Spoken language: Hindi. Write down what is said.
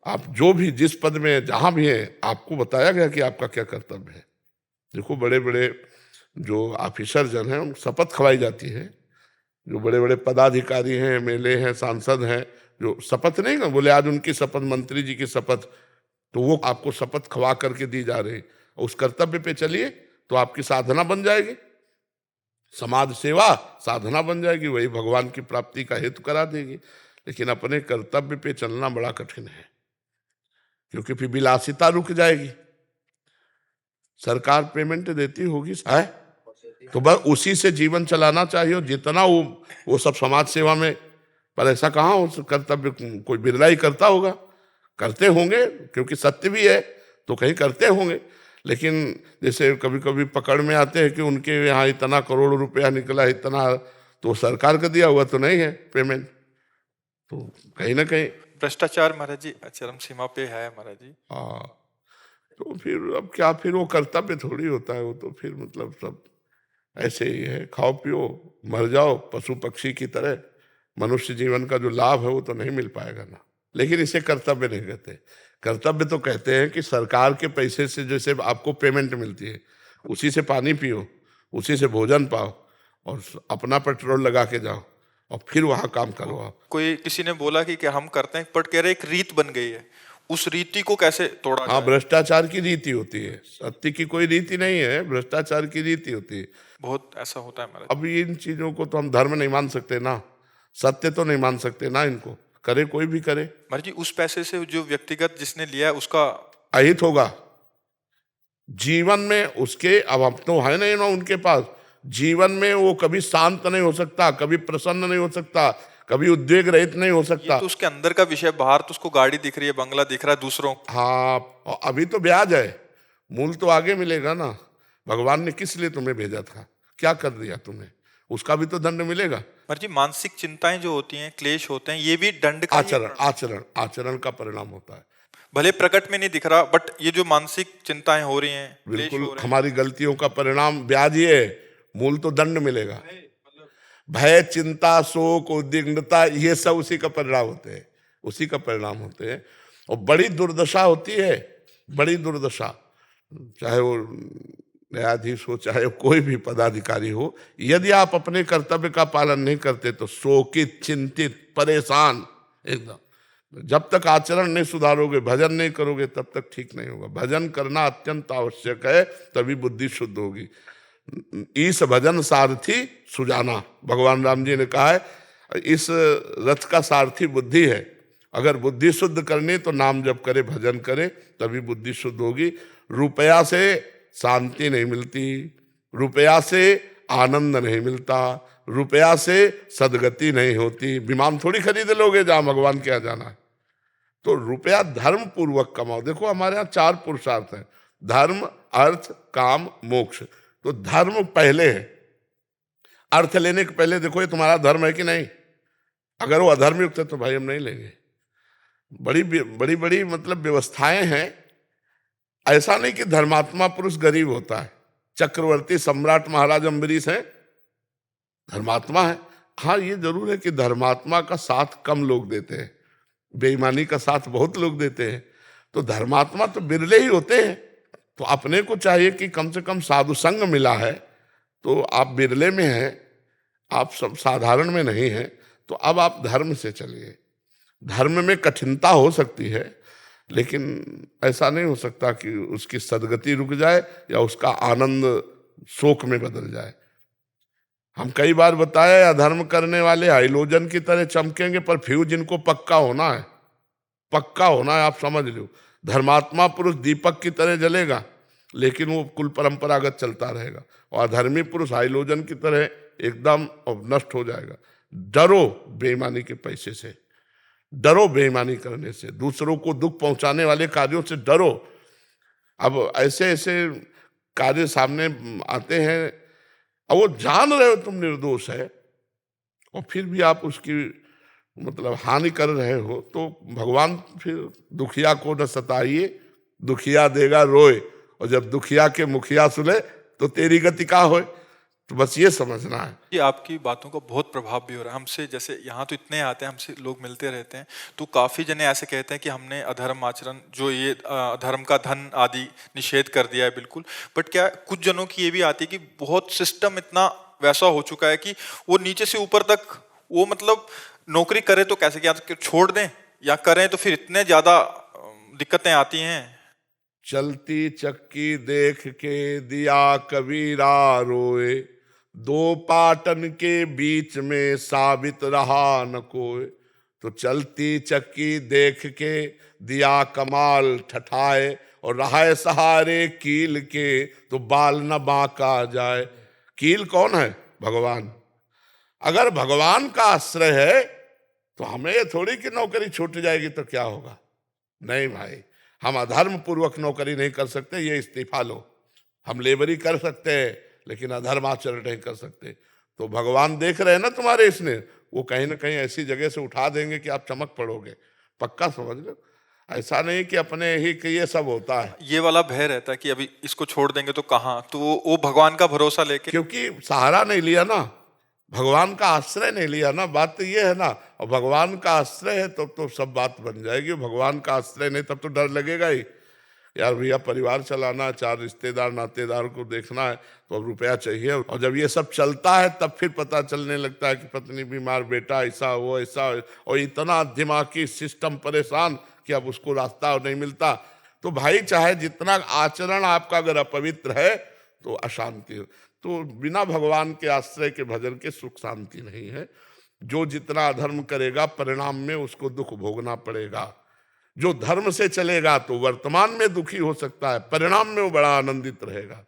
आप जो भी जिस पद में हैं, जहां भी हैं, आपको बताया गया कि आपका क्या कर्तव्य है। देखो बड़े बड़े जो ऑफिसर जन हैं उनको शपथ खवाई जाती है, जो बड़े बड़े पदाधिकारी हैं, एमएलए हैं, सांसद हैं, जो शपथ नहीं ना बोले आज उनकी शपथ, मंत्री जी की शपथ, तो वो आपको शपथ खवा करके दी जा रही, उस कर्तव्य पे चलिए तो आपकी साधना बन जाएगी, समाज सेवा साधना बन जाएगी, वही भगवान की प्राप्ति का हेतु करा देगी। लेकिन अपने कर्तव्य पे चलना बड़ा कठिन है, क्योंकि फिर विलासिता रुक जाएगी। सरकार पेमेंट देती होगी है, तो बस उसी से जीवन चलाना चाहिए, जितना वो सब समाज सेवा में, पर ऐसा कहाँ हो कर्तव्य, कोई बिरला ही करता होगा, करते होंगे क्योंकि सत्य भी है तो कहीं करते होंगे। लेकिन जैसे कभी कभी पकड़ में आते हैं कि उनके यहाँ इतना करोड़ रुपया निकला, इतना, तो सरकार का दिया हुआ तो नहीं है पेमेंट, तो कहीं ना कहीं भ्रष्टाचार महाराज जी चरम सीमा पे है महाराज जी। हाँ, तो फिर अब क्या, फिर वो कर्तव्य थोड़ी होता है, वो तो फिर मतलब सब ऐसे ही है, खाओ पियो मर जाओ पशु पक्षी की तरह, मनुष्य जीवन का जो लाभ है वो तो नहीं मिल पाएगा ना। लेकिन इसे कर्तव्य नहीं कहते। कर्तव्य तो कहते हैं कि सरकार के पैसे से जैसे आपको पेमेंट मिलती है, उसी से पानी पियो, उसी से भोजन पाओ, और अपना पेट्रोल लगा के जाओ और फिर वहां काम करो आप। कोई किसी ने बोला कि हम करते हैं, बट कह रहे एक रीत बन गई है, उस रीति को कैसे तोड़ा हाँ, जाए? भ्रष्टाचार की रीति होती है, सत्य की कोई रीति नहीं है, भ्रष्टाचार की रीति होती है। बहुत ऐसा होता है महाराज। अब इन चीजों को तो हम धर्म नहीं मान सकते ना, सत्य तो नहीं मान सकते ना, इनको करे कोई भी करे। महाराज जी उस पैसे से जो व्यक्तिगत जिसने लिया है उसका अहित होगा जीवन में उसके, अब हम तो है नहीं ना उनके पास, जीवन में वो कभी शांत नहीं हो सकता, कभी प्रसन्न नहीं हो सकता, कभी उद्वेग रहित नहीं हो ये सकता। तो उसके अंदर का विषय, बाहर तो उसको गाड़ी दिख रही है, बंगला दिख रहा है दूसरों। हाँ, और अभी तो ब्याज है, मूल तो आगे मिलेगा ना। भगवान ने किस लिए तुम्हें भेजा था, क्या कर दिया तुम्हें, उसका भी तो दंड मिलेगा। महाराज जी मानसिक चिंताएं जो होती हैं, क्लेश होते हैं, ये भी दंड का आचरण आचरण आचरण का परिणाम होता है। भले प्रकट में नहीं दिख रहा, बट ये जो मानसिक चिंताएं हो रही हैं, क्लेश बिल्कुल, हो रहे हैं, हमारी गलतियों का परिणाम ब्याज ही है, मूल तो दंड मिलेगा। भय, चिंता, शोक, उद्विग्नता, ये सब उसी का परिणाम होते हैं, उसी का परिणाम होते हैं। और बड़ी दुर्दशा होती है, बड़ी दुर्दशा, चाहे वो न्यायाधीश हो, चाहे कोई भी पदाधिकारी हो, यदि आप अपने कर्तव्य का पालन नहीं करते तो शोकित, चिंतित, परेशान एकदम। जब तक आचरण नहीं सुधारोगे, भजन नहीं करोगे, तब तक ठीक नहीं होगा। भजन करना अत्यंत आवश्यक है, तभी बुद्धि शुद्ध होगी। इस भजन सारथी सुजाना, भगवान राम जी ने कहा है इस रथ का सारथी बुद्धि है। अगर बुद्धि शुद्ध करनी तो नाम जप करे, भजन करे, तभी बुद्धि शुद्ध होगी। रुपया से शांति नहीं मिलती, रुपया से आनंद नहीं मिलता, रुपया से सदगति नहीं होती। विमान थोड़ी खरीद लोगे जहां भगवान के यहाँ जाना है, तो रुपया धर्म पूर्वक कमाओ। देखो हमारे यहाँ 4 पुरुषार्थ हैं, धर्म, अर्थ, काम, मोक्ष। तो धर्म पहले है, अर्थ लेने के पहले देखो ये तुम्हारा धर्म है कि नहीं। अगर वो अधर्म युक्त है तो भाई हम नहीं लेंगे। बड़ी बड़ी बड़ी मतलब व्यवस्थाएं हैं। ऐसा नहीं कि धर्मात्मा पुरुष गरीब होता है। चक्रवर्ती सम्राट महाराज अम्बरीश है, धर्मात्मा है। हाँ, ये जरूर है कि धर्मात्मा का साथ कम लोग देते हैं, बेईमानी का साथ बहुत लोग देते हैं। तो धर्मात्मा तो बिरले ही होते हैं। तो अपने को चाहिए कि कम से कम साधु संग मिला है, तो आप बिरले में हैं, आप सब साधारण में नहीं हैं, तो अब आप धर्म से चलिए। धर्म में कठिनता हो सकती है, लेकिन ऐसा नहीं हो सकता कि उसकी सदगति रुक जाए या उसका आनंद शोक में बदल जाए। हम कई बार बताए, अधर्म करने वाले हाइलोजन की तरह चमकेंगे, पर फ्यूज इनको पक्का होना है, पक्का होना है, आप समझ लो। धर्मात्मा पुरुष दीपक की तरह जलेगा, लेकिन वो कुल परंपरागत चलता रहेगा, और अधर्मी पुरुष हाइलोजन की तरह एकदम नष्ट हो जाएगा। डरो बेईमानी के पैसे से, डरो बेईमानी करने से, दूसरों को दुख पहुंचाने वाले कार्यों से डरो। अब ऐसे ऐसे कार्य सामने आते हैं, अब वो जान रहे हो तुम निर्दोष है, और फिर भी आप उसकी मतलब हानि कर रहे हो, तो भगवान फिर दुखिया को न सताइए, दुखिया देगा रोए, और जब दुखिया के मुखिया सुने तो तेरी गति का होए। तो बस ये समझना है। ये आपकी बातों का बहुत प्रभाव भी हो रहा है हमसे। जैसे यहाँ तो इतने आते हैं, हमसे लोग मिलते रहते हैं, तो काफी जने ऐसे कहते हैं कि हमने अधर्म आचरण, जो ये अधर्म का धन आदि निषेध कर दिया है बिल्कुल। बट क्या कुछ जनों की ये भी आती है कि बहुत सिस्टम इतना वैसा हो चुका है कि वो नीचे से ऊपर तक, वो मतलब नौकरी करे तो कैसे, क्या छोड़ दें या करें तो फिर इतने ज्यादा दिक्कतें आती हैं। चलती चक्की देख के दिया कबीरा रोए, दो पाटन के बीच में साबित रहा न कोई। तो चलती चक्की देख के दिया कमाल ठठाए, और रहा सहारे कील के तो बाल न बांका जाए। कील कौन है? भगवान। अगर भगवान का आश्रय है तो हमें ये थोड़ी कि नौकरी छूट जाएगी तो क्या होगा। नहीं भाई, हम अधर्म पूर्वक नौकरी नहीं कर सकते, ये इस्तीफा लो। हम लेबरी कर सकते हैं लेकिन अधर्म आचरण नहीं कर सकते। तो भगवान देख रहे हैं ना तुम्हारे, इसने वो कहीं ना कहीं ऐसी जगह से उठा देंगे कि आप चमक पड़ोगे, पक्का समझ लो। ऐसा नहीं कि अपने ही कि ये सब होता है। ये वाला भय रहता है कि अभी इसको छोड़ देंगे तो कहाँ, तो वो भगवान का भरोसा लेके, क्योंकि सहारा नहीं लिया ना, भगवान का आश्रय नहीं लिया ना, बात तो ये है ना। और भगवान का आश्रय है तब तो सब बात बन जाएगी। भगवान का आश्रय नहीं तब तो डर लगेगा ही। यार भैया, परिवार चलाना, 4 रिश्तेदार नातेदार को देखना है, तो अब रुपया चाहिए। और जब ये सब चलता है तब फिर पता चलने लगता है कि पत्नी बीमार, बेटा ऐसा वो ऐसा, और इतना दिमागी सिस्टम परेशान कि अब उसको रास्ता नहीं मिलता। तो भाई, चाहे जितना आचरण आपका अगर अपवित्र है तो अशांति, तो बिना भगवान के आश्रय के भजन के सुख शांति नहीं है। जो जितना अधर्म करेगा परिणाम में उसको दुख भोगना पड़ेगा। जो धर्म से चलेगा तो वर्तमान में दुखी हो सकता है, परिणाम में वो बड़ा आनंदित रहेगा।